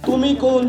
তুমি কোন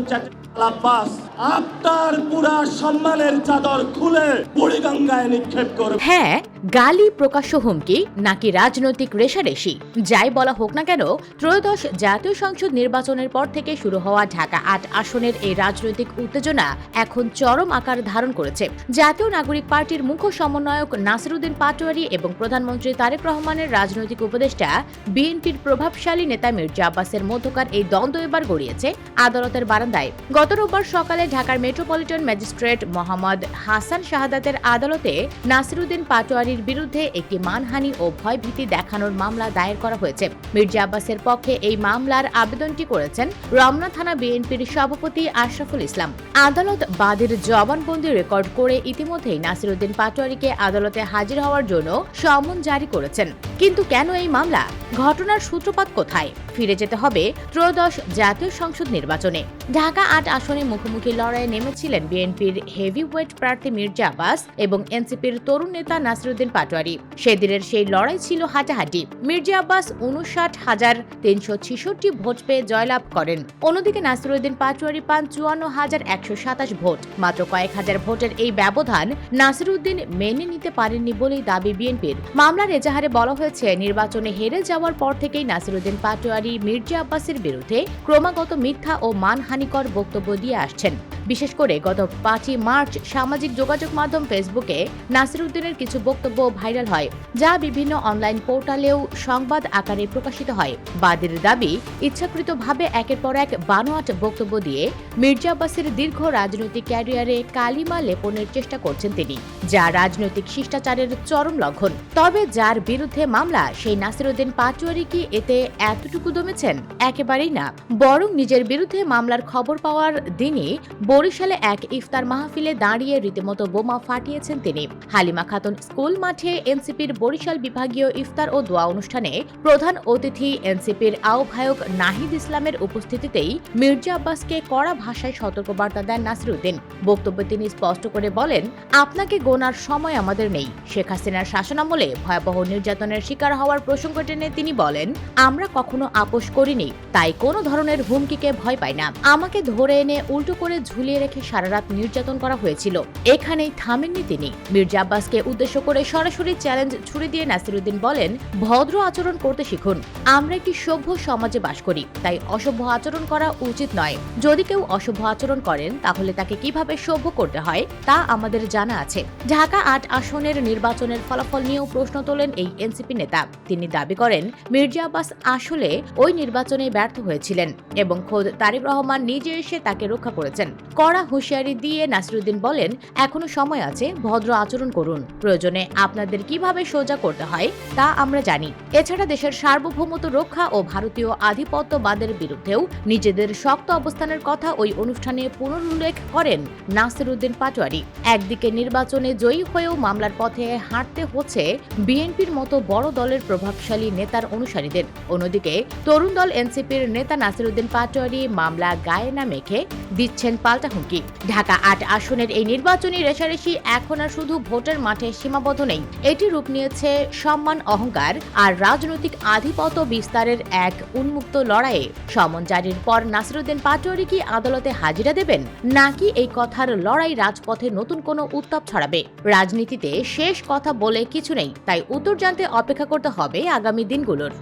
আব্বাস আপনার পুরা সম্মানের চাদর খুলে বুড়িগঙ্গায় নিক্ষেপ করবে। হ্যাঁ, গালি, প্রকাশ্য হুমকি নাকি রাজনৈতিক রেষারেষি, যাই বলা হোক না কেন, ত্রয়োদশ জাতীয় সংসদ নির্বাচনের পর থেকে শুরু হওয়া ঢাকা ৮ আসনের এই রাজনৈতিক উত্তেজনা এখন চরম আকার ধারণ করেছে। জাতীয় নাগরিক পার্টির মুখ্য সমন্বয়ক নাসিরউদ্দিন পাটোয়ারী এবং প্রধানমন্ত্রী তারেক রহমানের রাজনৈতিক উপদেষ্টা বিএনপির প্রভাবশালী নেতা মির্জা আব্বাসের মধ্যকার এই দ্বন্দ্ব এবার গড়িয়েছে আদালতের বারান্দায়। গত রোববার সকালে ঢাকার মেট্রোপলিটন ম্যাজিস্ট্রেট মোহাম্মদ হাসান শাহাদাতের আদালতে নাসিরউদ্দিন পাটোয়ারীর বিরুদ্ধে একটি মানহানি ও ভয়ভীতি দেখানোর মামলা দায়ের করা হয়েছে। মির্জা আব্বাসের পক্ষে এই মামলার আবেদনটি করেছেন রমনা থানা বিএনপির সভাপতি আশরাফুল ইসলাম। আদালত বাদীর জবানবন্দি রেকর্ড করে ইতিমধ্যেই নাসিরউদ্দিন পাটোয়ারীকে আদালতে হাজির হওয়ার জন্য সমন জারি করেছেন। কিন্তু কেন এই মামলা? ঘটনার সূত্রপাত কোথায়? ফিরে যেতে হবে ত্রয়োদশ জাতীয় সংসদ নির্বাচনে। ঢাকা ৮ আসনে মুখোমুখি লড়াইয়ে নেমেছিলেন বিএনপির হেভিওয়েট প্রার্থী মির্জা আব্বাস এবং এনসিপির তরুণ নেতা নাসিরউদ্দিন পাটোয়ারী। সেদিনের সেই লড়াই ছিল হাঁটাহাঁটি। মির্জা আব্বাস ৫৯,৩৬৬ ভোট পেয়ে জয়লাভ করেন। অন্যদিকে নাসিরউদ্দিন পাটোয়ারী পান ৫৪,১২৭ ভোট। মাত্র কয়েক হাজার ভোটের এই ব্যবধান নাসিরউদ্দিন মেনে নিতে পারেননি বলেই দাবি বিএনপির। মামলার এজাহারে বলা হয়েছে, নির্বাচনে হেরে যাওয়ার পর থেকেই নাসিরউদ্দিন পাটোয়ারী মির্জা আব্বাসের বিরুদ্ধে ক্রমাগত মিথ্যা ও মানহানিকর বক্তব্য দিয়ে আসছেন। বিশেষ করে গত ৫ই মার্চ সামাজিক যোগাযোগ মাধ্যম ফেসবুকে নাসিরউদ্দিনের কিছু বক্তব্য ভাইরাল হয়, যা বিভিন্ন অনলাইন পোর্টালেও সংবাদ আকারে প্রকাশিত হয়। বাদীর দাবি, ইচ্ছাকৃতভাবে একের পর এক বানোয়াট বক্তব্য দিয়ে মির্জা আব্বাসের দীর্ঘ রাজনৈতিক ক্যারিয়ারে কালিমা লেপনের চেষ্টা করছেন তিনি, যা রাজনৈতিক শিষ্টাচারের চরম লঙ্ঘন। তবে যার বিরুদ্ধে মামলা, সেই নাসিরউদ্দিন পাটোয়ারী কি এতে এতটুকু দমেছেন? একেবারেই না, বরং নিজের বিরুদ্ধে মামলার খবর পাওয়ার দিনই বরিশালে এক ইফতার মাহফিলে দাঁড়িয়ে রীতিমতো বোমা ফাটিয়েছেন তিনি। হালিমা খাতুন স্কুল মাঠে এনসিপির বরিশাল বিভাগীয় ইফতার ও দোয়া অনুষ্ঠানে প্রধান অতিথি এনসিপির আহ্বায়ক নাহিদ ইসলামের উপস্থিতিতেই মির্জা আব্বাসকে কড়া ভাষায় সতর্কবার্তা দেন নাসিরউদ্দিন। বক্তব্যে তিনি স্পষ্ট করে বলেন, আপনাকে গোনার সময় আমাদের নেই। শেখ হাসিনার শাসনামলে ভয়াবহ নির্যাতনের শিকার হওয়ার প্রসঙ্গ টেনে তিনি বলেন, আমরা কখনো আপোষ করিনি, তাই কোনো ধরনের হুমকিকে ভয় পাই না। আমাকে ধরে এনে উল্টো করে ঝুলিয়ে রেখে সারারাত নির্যাতন করা হয়েছিল। এখানেই থামেননি তিনি। মির্জা আব্বাসকে উদ্দেশ্য করে সরাসরি চ্যালেঞ্জ ছুড়ে দিয়ে নাসিরউদ্দিন বলেন, ভদ্র আচরণ করতে শিখুন। আমরা একটি সভ্য সমাজে বাস করি, তাই অসভ্য আচরণ করা উচিত নয়। যদি কেউ অসভ্য আচরণ করেন, তাহলে তাকে কিভাবে সভ্য করতে হয় তা আমাদের জানা আছে। ঢাকা ৮ আসনের নির্বাচনের ফলাফল নিয়েও প্রশ্ন তোলেন এই এনসিপি নেতা। তিনি দাবি করেন, মির্জা আব্বাস আসলে ওই নির্বাচনে ব্যর্থ হয়েছিলেন এবং খোদ তারেক রহমান নিজে এসে তাকে রক্ষা করেছেন। কড়া হুঁশিয়ারি দিয়ে নাসিরউদ্দিন বলেন, এখনো সময় আছে, ভদ্র আচরণ করুন। প্রয়োজনে আপনাদের কিভাবে সোজা করতে হয় তা আমরা জানি। এছাড়া দেশের সার্বভৌমত্ব রক্ষা ও ভারতীয় আধিপত্যবাদের বিরুদ্ধেও নিজেদের শক্ত অবস্থানের কথা ওই অনুষ্ঠানে পুনরুল্লেখ করেন নাসিরউদ্দিন পাটোয়ারী। একদিকে নির্বাচনে জয়ী হয়েও মামলার পথে হাঁটতে হচ্ছে বিএনপির মতো বড় দলের প্রভাবশালী নেতার অনুসারীদের, অন্যদিকে তরুণ দল এনসিপির নেতা নাসিরউদ্দিন পাটোয়ারী মামলা গায়ে না মেখে দিচ্ছেন পাল্টা হুমকি। ঢাকা ৮ আসনের এই নির্বাচনী রেষারেষি এখন আর শুধু ভোটের মাঠে সীমাবদ্ধ নেই, এটি রূপ নিয়েছে সম্মান, অহংকার আর রাজনৈতিক আধিপত্য বিস্তারের এক উন্মুক্ত লড়াইয়ে। সমন জারির পর নাসিরউদ্দিন পাটোয়ারী কি আদালতে হাজিরা দেবেন, নাকি এই কথার লড়াই রাজপথে নতুন কোনো উত্তাপ ছড়াবে? রাজনীতিতে শেষ কথা বলে কিছু নেই, তাই উত্তর জানতে অপেক্ষা করতে হবে আগামী দিনগুলোর।